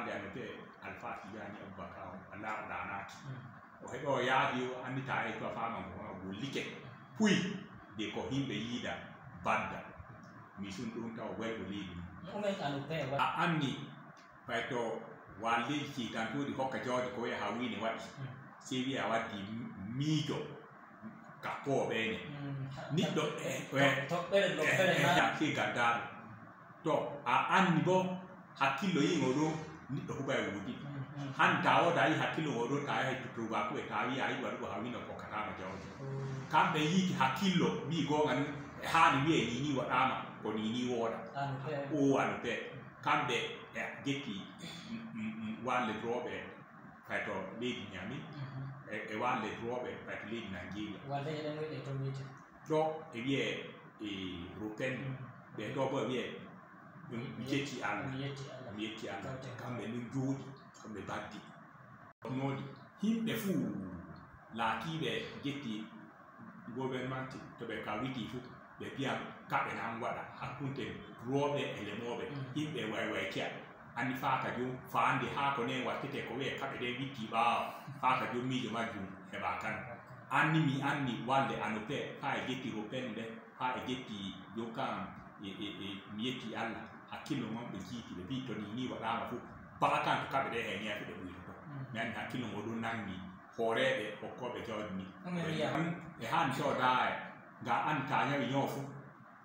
wale anote alfati yani abakao ala dana o hebo ya dio anita e to fama ko like pui de ko himbe yida badda misun dum taw wego lidi o men anote wa anni paito wale ki tanto di hokka jodi ko ya hawini wadi sebi awadi mijo kapo bene niddo to bere lo bere ya ki gadar to anni bo hakilo yi ngodo niddo ko bay wudi han tawo dai hakilo ngodo tay to ba ko tawi ai waru hawino ko kata ma jawdi kambe yi hakilo bi go ngan hani bi ni wadama ko ni woda anote kambe geti wale drobe kaito lady nyami wale drobe kaito lady Nigeria wale no le to miti do ebie roten be do bo bie mieti ala kambe ni jodi kambe badi nodi himbe fu la kibe geti government to be ka wiki fu be bia ka be na ngwada hakunte drobe elemobe himbe wai kia ani fa ka ju faande ha ko ne watete ko we ka be wiki ba fa ka ju mi jo maju e ba kan anni wale anope fa geti ropende fa geti yokan mieti alla hakilo mo be kiti be bito ni wala ma fu ba kan ka be he nya be bu to nan hakilo mo do nangi hore be ko be jodi e han so dai ga an ta nya bi nyofu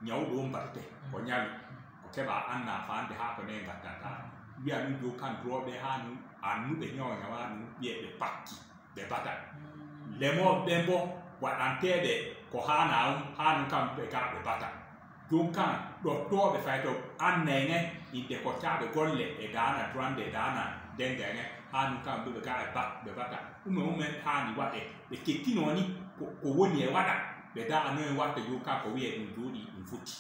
nyau do mbatte ko nyali o ke ba anna faande ha ko ne ngata ta bi anu do kan dro be hanu anu be nyo nya wa nu bi be pakki be bata lemo dembo wa antede ko hanu kam be ka be bata dunkan do be faito annene inde ko tabe golle e dana drande dana dengene hanu kam be ka be bata ume hani wade be kitino ni ko woni e wada be da anu e wada yo ka ko wi e ndudi mfuti